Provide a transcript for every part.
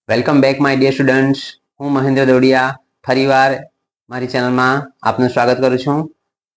Welcome back my dear students. હું મહેન્દ્ર દોડિયા ફરીવાર મારી ચેનલમાં આપનું સ્વાગત કરું છું.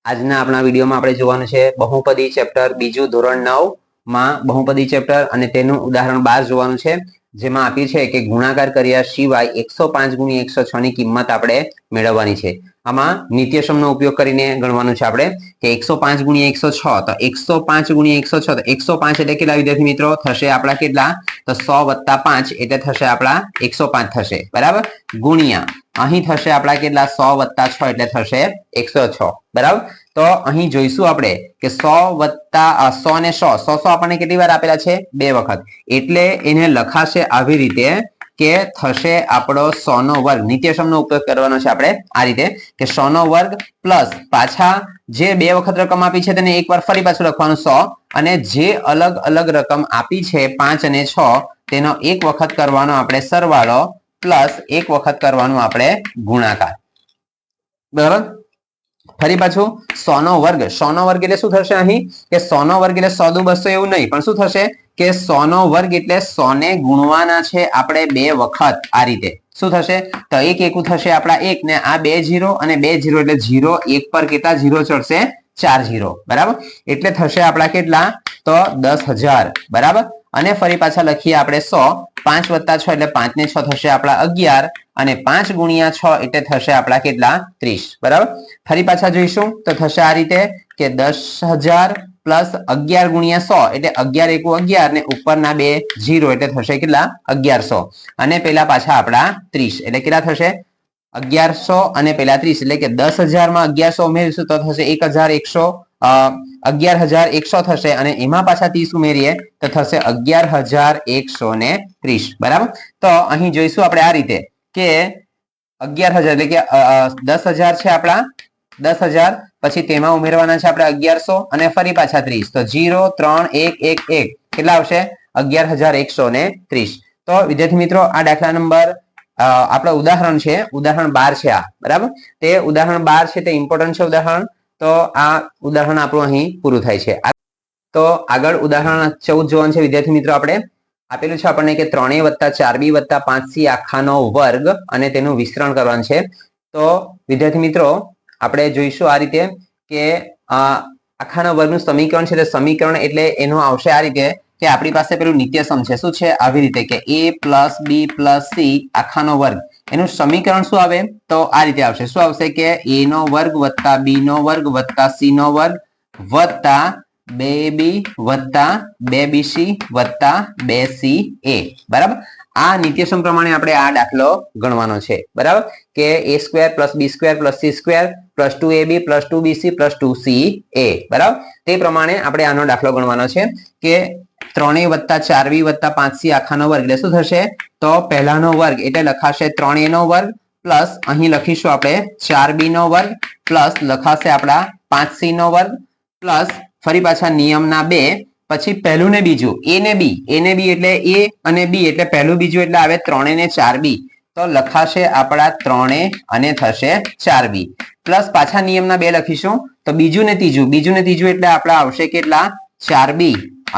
આજના આપણા વિડીયોમાં આપણે જોવાનું છે બહુપદી ચેપ્ટર બીજું ધોરણ 9 માં બહુપદી ચેપ્ટર અને તેનું ઉદાહરણ 12 જોવાનું છે, જેમાં આપી છે કે ગુણાકાર કર્યા સિવાય 105 ગુણ્યા 106 ની કિંમત આપણે મેળવવાની છે. આમાં નિત્યસમનો ઉપયોગ કરીને ગણવાનું છે આપણે કે 105 ગુણ્યા 106 તો 105 ગુણ્યા 106 તો 105 એટલે કેટલા વિદ્યાર્થી મિત્રો થશે આપણા કેટલા તો 100 + 5 એટલે થશે આપણા 105 થશે બરાબર, ગુણ્યા અહીં થશે આપણા કેટલા 100 + 6 એટલે થશે 106 બરાબર. તો અહીં જોઈશું આપણે કે 100 + 100 ને 100 આપણને કેટલી વાર આપેલા છે? 2 વખત, એટલે એને લખાશે આવી રીતે કે થશે આપણો 100 નો વર્ગ. નિત્યસમનો ઉપયોગ કરવાનો છે આપણે આ રીતે કે 100 નો વર્ગ પ્લસ પાછા જે 2 વખત રકમ આપી છે તેને એકવાર ફરી પાછું લખવાનું 100 અને જે અલગ અલગ રકમ આપી છે 5 અને 6 તેનો એક વખત કરવાનો આપણે સરવાળો પ્લસ એક વખત કરવાનું આપણે ગુણાકાર. બરાબર, ફરી પાછું 100 નો વર્ગ. 100 નો વર્ગ એટલે શું થશે અહીં કે 100 નો વર્ગ એટલે 100 દુ 200 એવું નહીં, પણ શું થશે કે 100 નો વર્ગ એટલે 100 ને ગુણવાના છે આપણે 2 વખત. આ રીતે શું થશે તો એક એકું થશે આપણા 1 ને આ 2 0 અને 2 0 એટલે 0 1 પર કેટલા 0 ચડશે 4 0 બરાબર, એટલે થશે આપણા કેટલા તો 10,000 બરાબર. અને ફરી પાછા લખીએ આપણે 100 5 + 6 એટલે 5 ને 6 થશે આપણા 11 અને 5 ગુણ્યા 6 એટલે થશે આપણા કેટલા 30 બરાબર. ફરી પાછા જોઈશું તો થશે આ રીતે કે 10,000 પ્લસ 11 ગુણ્યા 100 એટલે 11 એકુ 11 ને ઉપરના 2 0 એટલે થશે કેટલા 1100 અને પેલા પાછા આપણા 30 એટલે કેટલા થશે 1100 અને પેલા 30 એટલે કે 10,000 માં 1100 ઉમેરીશું તો થશે 11,100 થશે અને એમાં પાછા 30 ઉમેરીએ તો થશે 11,130 બરાબર. તો અહીં જોઈશું આપણે આ રીતે કે 11,000 એટલે કે 10,000 છે આપણા 10,000 પછી તેમાં ઉમેરવાના છે આપણે 1100 અને ફરી પાછા 30 તો 0 3 1 1 1 કેટલા આવશે 11,130. તો વિદ્યાર્થી મિત્રો આ દાખલા નંબર આપણો ઉદાહરણ છે, ઉદાહરણ 12 છે આ બરાબર. તે ઉદાહરણ 12 છે તે ઇમ્પોર્ટન્ટ છે ઉદાહરણ. તો આ ઉદાહરણ આપણું અહીં પૂરું થાય છે. તો આગળ ઉદાહરણ 14 જોવાનું છે વિદ્યાર્થી મિત્રો. આપણે આપેલું છે આપણને કે 3a + 4b + 5c આખાનો વર્ગ અને તેનું વિસ્તરણ કરવાનું છે. તો વિદ્યાર્થી મિત્રો આપણે જોઈશું આ રીતે કે આખાના વર્ગનું સમીકરણ છે, સમીકરણ એટલે એનું આવશે આ રીતે કે આપણી પાસે પેલું નિત્યસમ છે. શું છે આવી રીતે કે a + b + c આખાનો વર્ગ. એનું સમીકરણ શું આવે તો આ રીતે આવશે. શું આવશે કે a નો વર્ગ + b નો વર્ગ + c નો વર્ગ વત્તા 2b વત્તા 2bc વત્તા 2ca બરાબર. આ નિત્યસમ પ્રમાણે આપણે આ દાખલો ગણવાનો છે બરાબર કે a² + b² + c² + 2ab + 2bc + 2ca બરાબર. તે પ્રમાણે આપણે આનો દાખલો ગણવાનો છે કે 3a + 4b + 5c આખાનો વર્ગ એટલે શું થશે તો પહેલાનો વર્ગ એટલે લખાશે 3a નો વર્ગ પ્લસ અહીં લખીશું આપણે 4b નો વર્ગ પ્લસ લખાશે આપણા 5c નો વર્ગ પ્લસ ફરી પાછા નિયમના 2 પછી પહેલું ને બીજું a ને b એટલે a અને b એટલે પહેલું બીજું એટલે આવે 3a ને 4b તો લખાશે આપણા 3a અને થશે 4b પ્લસ પાછા નિયમના 2 લખીશું તો બીજું ને ત્રીજું એટલે આપણા આવશે કેટલા 4b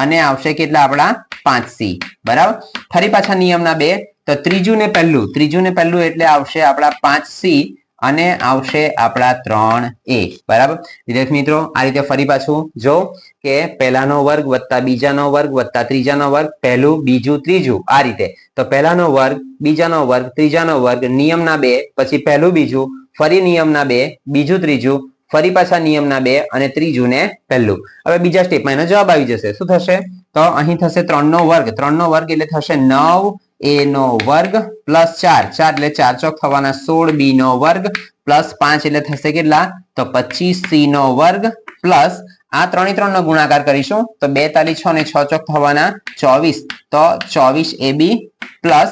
અને આવશે કેટલા આપણા 5c બરાબર. ફરી પાછા નિયમના 2 તો ત્રીજું ને પહેલું એટલે આવશે આપણા 5c અને આવશે આપણા 3a બરાબર. વિદ્યાર્થી મિત્રો આ રીતે ફરી પાછું જો કે પહેલાનો વર્ગ વત્તા બીજાનો વર્ગ વત્તા ત્રીજાનો વર્ગ પહેલું બીજું ત્રીજું આ રીતે તો પહેલાનો વર્ગ બીજાનો વર્ગ ત્રીજાનો વર્ગ નિયમના 2 પછી પહેલું બીજું ફરી નિયમના 2 બીજું ત્રીજું ફરી પાછા નિયમના 2 અને ત્રીજું ને પહેલું. હવે બીજા સ્ટેપમાં એનો જવાબ આવી જશે. શું થશે તો અહીં થશે 3 નો વર્ગ એટલે થશે 9a નો વર્ગ પ્લસ 4 એટલે 4 ચોક થવાના 16b નો વર્ગ પ્લસ 5 એટલે થશે કેટલા તો 25c નો વર્ગ પ્લસ આ 3 નો ગુણાકાર કરીશું તો 2 તાલી 6 ને 6 ચોક થવાના 24 તો 24ab પ્લસ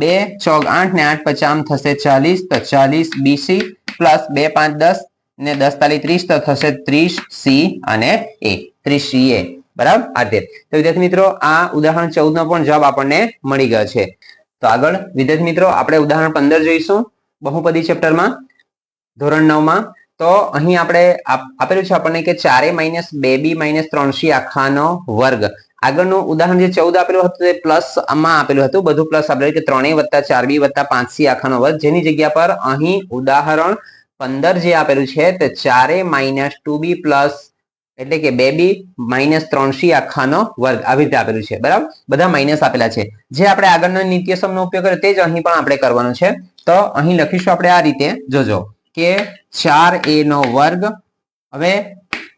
2 ચોક 8 ને 8 5 થશે 40 તો 40bc પ્લસ 2 5 10 ને 10 તાલી 30 તો થશે 30c અને a 30ca બરાબર. આ રીતે તો વિદ્યાર્થી મિત્રો આ ઉદાહરણ 14 નો પણ જવાબ આપણને મળી ગયો છે. તો આગળ વિદ્યાર્થી મિત્રો આપણે ઉદાહરણ 15 જોઈશું બહુપદી ચેપ્ટરમાં ધોરણ 9 માં. તો અહીં આપણે આપેલું છે આપણને કે 4a - 2b - 3c આખાનો વર્ગ. આગળનું ઉદાહરણ જે 14 આપેલું હતું તે પ્લસ માં આપેલું હતું, બધું પ્લસ આપેલું કે 3a + 4b + 5c આખાનો વર્ગ, જેની જગ્યા પર અહીં ઉદાહરણ 15 જે આપેલું છે તે 4a - 2b પ્લસ એટલે કે 2b - 3c આખાનો વર્ગ આવી રીતે આપેલું છે, બરાબર. બધા માઇનસ આપેલા છે. જે આપણે આગળના નિત્યસમનો ઉપયોગ કર્યો તે જ અહીં પણ આપણે કરવાનો છે. તો અહીં લખીશું આપણે આ રીતે, જોજો કે 4a નો વર્ગ, હવે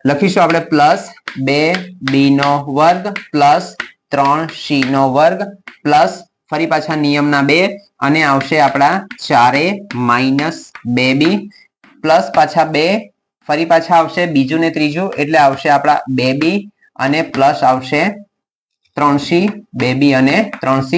લખીશું આપણે પ્લસ 2b નો વર્ગ પ્લસ 3c નો વર્ગ પ્લસ ફરી પાછા નિયમના 2 અને આવશે આપણા 4a - 2b પ્લસ પાછા 2 ફરી પાછા આવશે બીજું ને ત્રીજું એટલે આવશે આપણા 2b અને પ્લસ આવશે 3c, 2b અને 3c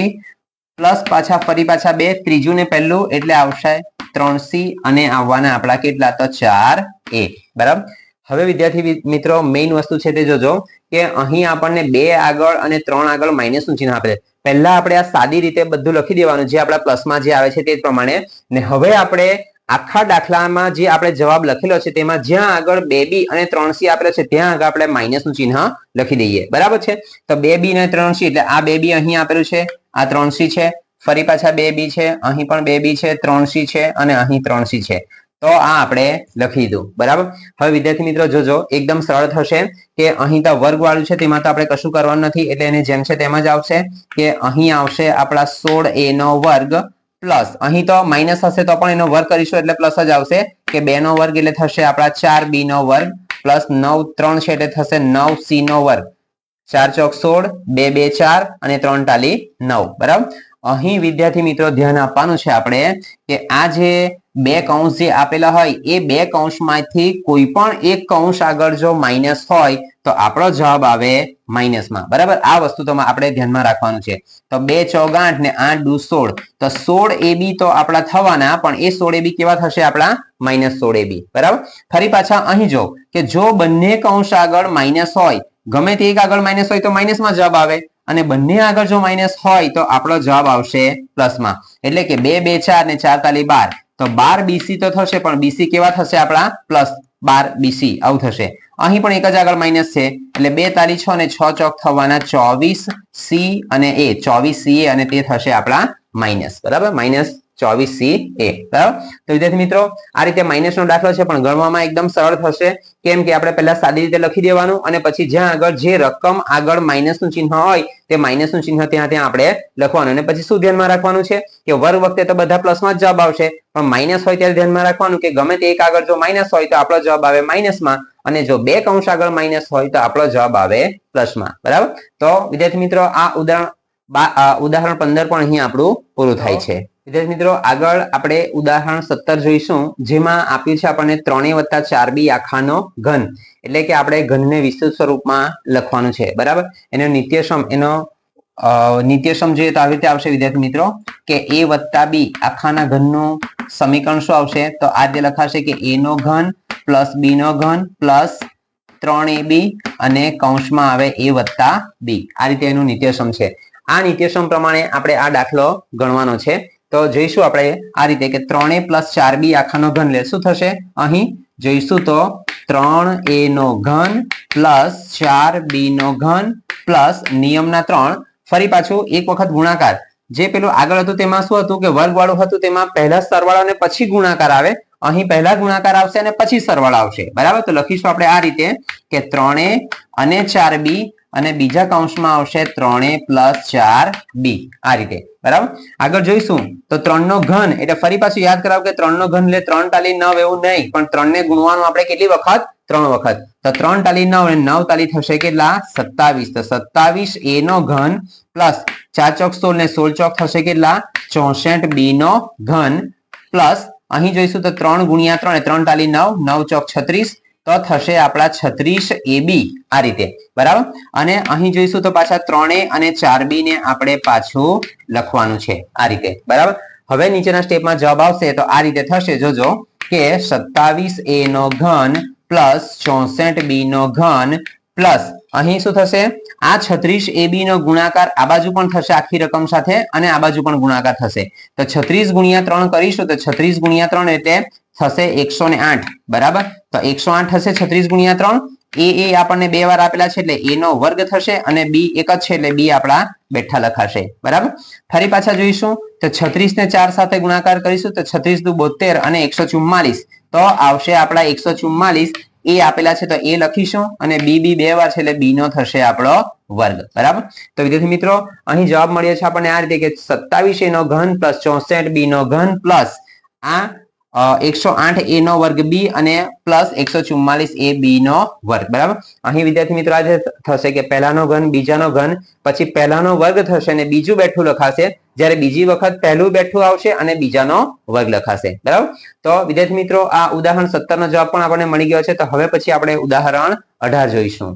પ્લસ પાછા ફરી પાછા 2 ત્રીજું ને પહેલું એટલે આવશે 3c અને આવવાના આપણા કેટલા તો 4a, બરાબર. હવે વિદ્યાર્થી મિત્રો મેઇન વસ્તુ છે તે જોજો કે અહીં આપણને 2 આગળ અને 3 આગળ માઇનસ નું ચિહ્ન આપે છે. પહેલા આપણે આ સાદી રીતે બધું લખી દેવાનું જે આપણા પ્લસમાં જે આવે છે તે પ્રમાણે, ને હવે આપણે આખા દાખલામાં જે આપણે જવાબ લખેલો છે તેમાં જ્યાં આગળ 2b અને 3c આપેલો છે ત્યાં આગળ આપણે માઇનસ નું ચિહ્ન લખી દઈએ, બરાબર છે. તો 2b અને 3c એટલે આ 2b અહીં આપેલું છે, આ 3c છે, ફરી પાછા 2b છે, અહીં પણ 2b છે, 3c છે અને અહીં 3c છે. તો આ આપણે લખી દીધું, બરાબર. હવે વિદ્યાર્થી મિત્રો જોજો એકદમ સરળ થશે કે અહીં તો વર્ગ વાળું છે તેમાં તો આપણે કશું કરવાનું નથી એટલે એને જેમ છે તેમ જ આવશે કે અહીં આવશે આપણા 16a નો વર્ગ પ્લસ અહીં તો માઇનસ હશે તો પણ એનો વર્ગ કરીશું એટલે પ્લસ જ આવશે કે 2 નો વર્ગ એટલે થશે આપણા 4b નો વર્ગ પ્લસ 9 3 છે એટલે થશે 9c નો વર્ગ, 4 ચોક 16, 2 2 4 અને 3 ટાલી 9, બરાબર. અહીં વિદ્યાર્થી મિત્રો ધ્યાન આપવાનું છે આપણે કે આ જે બે કૌંસ જે આપેલા હોય એ બે કૌંસમાંથી કોઈ પણ એક કૌંસ આગળ જો માઇનસ હોય તો આપણો જવાબ આવે માઇનસમાં, બરાબર. આ વસ્તુ તો આપણે ધ્યાનમાં રાખવાનું છે. તો 2 ચોક 8 ને 8 દુ 16 તો 16ab તો આપણા થવાના પણ એ 16ab કેવા થશે આપણા -16ab, બરાબર. ફરી પાછા અહીં જો કે જો બંને કૌંસ આગળ માઇનસ હોય, ગમે તે એક આગળ માઇનસ હોય તો માઇનસમાં જવાબ આવે અને બંને આગળ જો માઇનસ હોય તો આપણો જવાબ આવશે પ્લસમાં, એટલે કે 2 2 4 ને 4 તાલી 12 તો 12bc તો થશે પણ bc કેવા થશે આપણા પ્લસ 12bc આવું થશે. અહીં પણ એક જ આગળ માઇનસ છે એટલે 2 તાલી 6 અને 6 ચોક થવાના 24c અને a 24ca અને તે થશે આપણા માઇનસ, બરાબર, -24ca, બરાબર. તો વિદ્યાર્થી મિત્રો આ રીતે માઇનસ નો દાખલો છે પણ ગણવામાં એકદમ સરળ થશે કેમ કે આપણે પહેલા સાદી રીતે લખી દેવાનું અને પછી જ્યાં આગળ જે રકમ આગળ માઇનસ નું ચિહ્ન હોય તે માઇનસ નું ચિહ્ન ત્યાં આપણે લખવાનું અને પછી શું ધ્યાનમાં રાખવાનું છે કે વર્ગ વખતે તો બધા પ્લસમાં જ જવાબ આવશે પણ માઇનસ હોય ત્યારે ધ્યાનમાં રાખવાનું કે ગમે તે એક આગળ જો માઇનસ હોય તો આપણો જવાબ આવે માઇનસમાં અને જો બે કૌંસ આગળ માઇનસ હોય તો આપણો જવાબ આવે પ્લસમાં, બરાબર. તો વિદ્યાર્થી મિત્રો આ ઉદાહરણ 15 પણ અહીં આપણું પૂરું થાય છે. વિદ્યાર્થી મિત્રો આગળ આપણે ઉદાહરણ 17 જોઈશું જેમાં આપ્યું છે આપણને 3a + 4b આખાનો ઘન, એટલે કે આપણે ઘનને વિસ્તૃત સ્વરૂપમાં લખવાનું છે, બરાબર. એનો નિત્યસમ જોઈએ તો આવી રીતે આવશે વિદ્યાર્થી મિત્રો કે a + b આખાના ઘનનું સમીકરણ શું આવશે તો આ જે લખાશે કે a નો ઘન પ્લસ b નો ઘન પ્લસ 3ab અને કૌંસમાં આવે a + b, આ રીતે એનું નિત્યસમ છે. આ નિત્યસમ પ્રમાણે આપણે આ દાખલો ગણવાનો છે. તો જોઈશું આપણે આ રીતે કે 3a + 4b આખાનો ઘન લે શું થશે, અહીં જોઈશું તો 3a નો ઘન પ્લસ 4b નો ઘન પ્લસ નિયમના 3 ફરી પાછું એક વખત ગુણાકાર, જે પેલું આગળ હતું તેમાં શું હતું કે વર્ગ વાળું હતું તેમાં પહેલા સરવાળો અને પછી ગુણાકાર આવે, અહીં પહેલા ગુણાકાર આવશે અને પછી સરવાળો આવશે, બરાબર. તો લખીશું આપણે આ રીતે કે 3a અને 4b અને બીજા કૌંસમાં આવશે 3a + 4b આ રીતે, બરાબર. આગળ જોઈશું તો 3 નો ઘન એટલે ફરી પાછું યાદ કરાવ કે 3 નો ઘન એટલે 3 તાલી 9 એવું નહીં પણ 3 ને ગુણવાનું આપણે કેટલી વખત 3 વખત, તો 3 તાલી 9 અને 9 તાલી થશે કેટલા 27, તો 27a નો ઘન પ્લસ 4 ચોક 16 ને 16 ચોક થશે કેટલા 64b નો ઘન પ્લસ અહીં જોઈશું તો 3 × 3 3 તાલી 9 9 ચોક 36 તો થશે આપણા 36ab આ રીતે, બરાબર. અને અહીં જોઈશું તો પાછા 3a અને 4b ને આપણે પાછું લખવાનું છે આ રીતે, બરાબર. હવે નીચેના સ્ટેપમાં જવાબ આવશે તો આ રીતે થશે, જોજો કે 27a નો ઘન પ્લસ 64b નો ઘન પ્લસ અહીં શું થશે આ 36ab નો ગુણાકાર આ બાજુ પણ થશે આખી રકમ સાથે અને આ બાજુ પણ ગુણાકાર થશે તો 36 × 3 કરીશું તો 36 × 3 એટલે થશે 108, બરાબર. તો 108 થશે 36 × 3 એ આપણને 2 વાર આપેલા છે એટલે a નો વર્ગ થશે અને b એક જ છે એટલે b આપણા બેઠા લખાશે બરાબર ફરી પાછા જોઈશું તો 36 ને 4 સાથે ગુણાકાર કરીશું તો 36 દુ 72 અને 144 તો આવશે આપણા 144 એ આપેલા છે તો એ લખીશું અને b 2 વાર છે એટલે b નો થશે આપણો વર્ગ બરાબર તો વિદ્યાર્થી મિત્રો અહીં જવાબ મળ્યો છે આપણને આ રીતે કે 27 a નો ઘન + 64 b નો ઘન પ્લસ આ 108 a નો વર્ગ b અને પ્લસ 144 a b નો વર્ગ બરાબર અહીં વિદ્યાર્થી મિત્રો આજે થશે કે પહેલાનો ઘન બીજાનો ઘન પછી પહેલાનો વર્ગ થશે અને બીજું બેઠું લખાશે જ્યારે બીજી વખત પહેલું બેઠું આવશે અને બીજાનો વર્ગ લખાશે બરાબર તો વિદ્યાર્થી મિત્રો આ ઉદાહરણ 17 નો જવાબ પણ આપણને મળી ગયો છે તો હવે પછી આપણે ઉદાહરણ 18 જોઈશું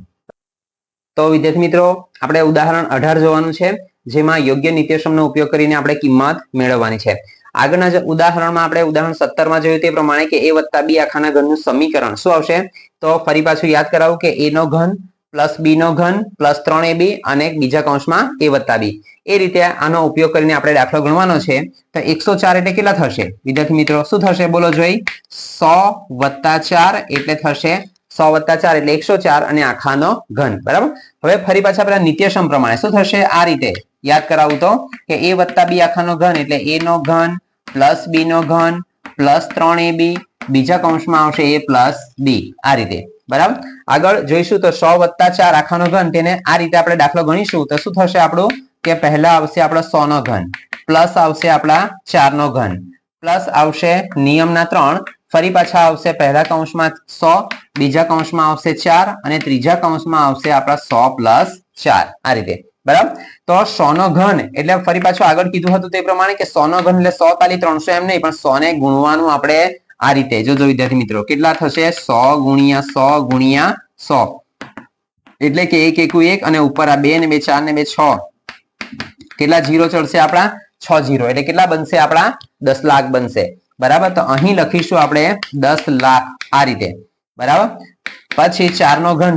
તો વિદ્યાર્થી મિત્રો આપણે ઉદાહરણ 18 જોવાનું છે જેમાં યોગ્ય નિત્યસમનો ઉપયોગ કરીને આપણે કિંમત મેળવવાની છે આગળના ઉદાહરણમાં આપણે ઉદાહરણ 17 માં જોયું તે પ્રમાણે કે a + b આખાના ઘનનું સમીકરણ શું આવશે તો ફરી પાછું યાદ કરાવું કે a નો ઘન + b નો ઘન + 3ab અને બીજા કૌંસમાં a + b એ રીતે આનો ઉપયોગ કરીને આપણે દાખલો ગણવાનો છે તો 104 એટલે કેટલા થશે વિદ્યાર્થી મિત્રો શું થશે બોલો જોઈ 100 + 4 એટલે થશે 100 + 4 એટલે 104 અને આખાનો ઘન બરાબર હવે ફરી પાછા આપણા નિત્યસમ પ્રમાણે શું થશે આ રીતે યાદ કરાવું તો કે a + b આખાનો ઘન એટલે a નો ઘન + b નો ઘન + 3ab બીજા કૌંસમાં આવશે a + b આ રીતે બરાબર આગળ જોઈશું તો 100 + 4 આખાનો ઘન તેને આ રીતે આપણે દાખલો ગણીશું તો શું થશે આપણું કે પહેલા આવશે આપણો 100 નો ઘન પ્લસ આવશે આપણા 4 નો ઘન પ્લસ આવશે નિયમના 3 ફરી પાછા આવશે પહેલા કૌંસમાં 100 બીજા કૌંસમાં આવશે 4 અને ત્રીજા કૌંસમાં આવશે આપણા 100 + 4 આ રીતે બરાબર તો 100 નો ઘન એટલે ફરી પાછું આગળ કીધું હતું તે પ્રમાણે કે 100 નો ઘન એટલે 100 તાલી 300 એમ નહીં પણ 100 ને ગુણવાનું આપણે આ રીતે જોજો વિદ્યાર્થી મિત્રો કેટલા થશે 100 * 100 * 100 એટલે કે 1 * 1 અને ઉપર આ 2 ને 2 4 ને 2 6 કેટલા જીરો ચડશે આપણા 6 જીરો એટલે કેટલા બનશે આપણા 10 લાખ બનશે બરાબર તો અહીં લખીશું આપણે 10 લાખ આ રીતે બરાબર પછી 4 નો ઘન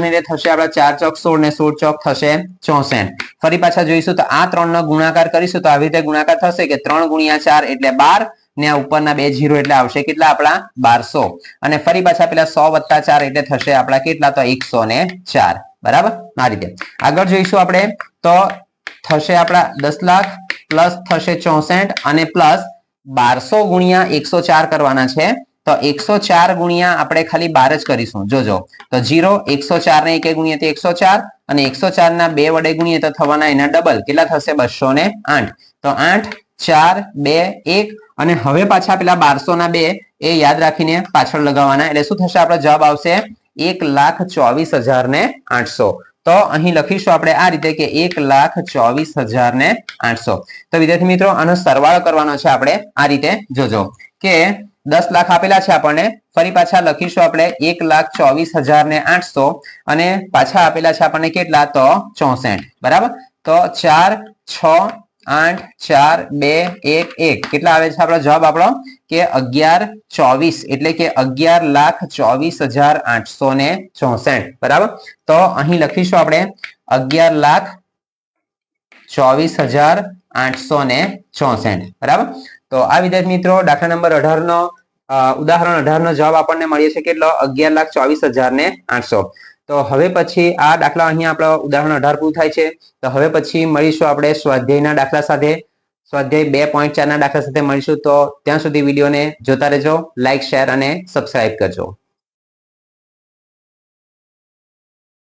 એટલે થશે આપણા 4 ચોક 16 ને 16 ચોક થશે 64 ફરી પાછા જોઈશું તો આ 3 નો ગુણાકાર કરીશું તો આવી રીતે ગુણાકાર થશે કે 3 * 4 એટલે 12 ને ઉપરના 2 જીરો એટલે આવશે કેટલા આપણા 1200 અને ફરી પાછા પેલા 100 + 4 એટલે થશે આપણા કેટલા તો 104 બરાબર આ રીતે આગળ જોઈશું આપણે તો થશે આપણા 10 લાખ પ્લસ થશે 64 અને પ્લસ 1200 * 104 કરવાના છે તો 104 ગુણ્યા આપણે ખાલી 12 જ કરીશું જોજો તો 0 104 ને 1 ગુણીએ તો 104 અને 104 ના 2 વડે ગુણીએ તો થવાના એના ડબલ કેટલા થશે 208 તો 8 4 2 1 અને હવે પાછા પેલા 1200 ના 2 એ યાદ રાખીને પાછળ લગાવવાના એટલે શું થશે આપણો જવાબ આવશે 1,24,800 તો અહીં લખીશું આપણે આ રીતે કે 1,24,800 તો વિદ્યાર્થી મિત્રો આનો સરવાળો કરવાનો છે આપણે આ રીતે જોજો કે 10 લાખ આપેલા છે આપણને ફરી પાછા લખીશું આપણે 1,24,800 અને પાછા આપેલા છે આપણને કેટલા તો 64 બરાબર તો 4 6 8 4 2 1 1 કેટલા આવે છે આપણો જવાબ આપણો કે 11,24 એટલે કે 11,24,864 બરાબર તો અહીં લખીશું આપણે 11,24,864 બરાબર તો આ વિદ્યાર્થી મિત્રો દાખલા નંબર 18 નો ઉદાહરણ 18 નો જવાબ આપણને મળ્યો છે કેટલો 11,24,800 તો હવે પછી આ દાખલા અહીંયા આપણો ઉદાહરણ 18 પૂરું થાય છે તો હવે પછી મળીશું આપણે સ્વાધ્યાયના દાખલા સાથે સ્વાધ્યાય 2.4 ના દાખલા સાથે મળીશું તો ત્યાં સુધી વિડીયોને જોતા રહેજો લાઈક શેર અને સબસ્ક્રાઇબ કરજો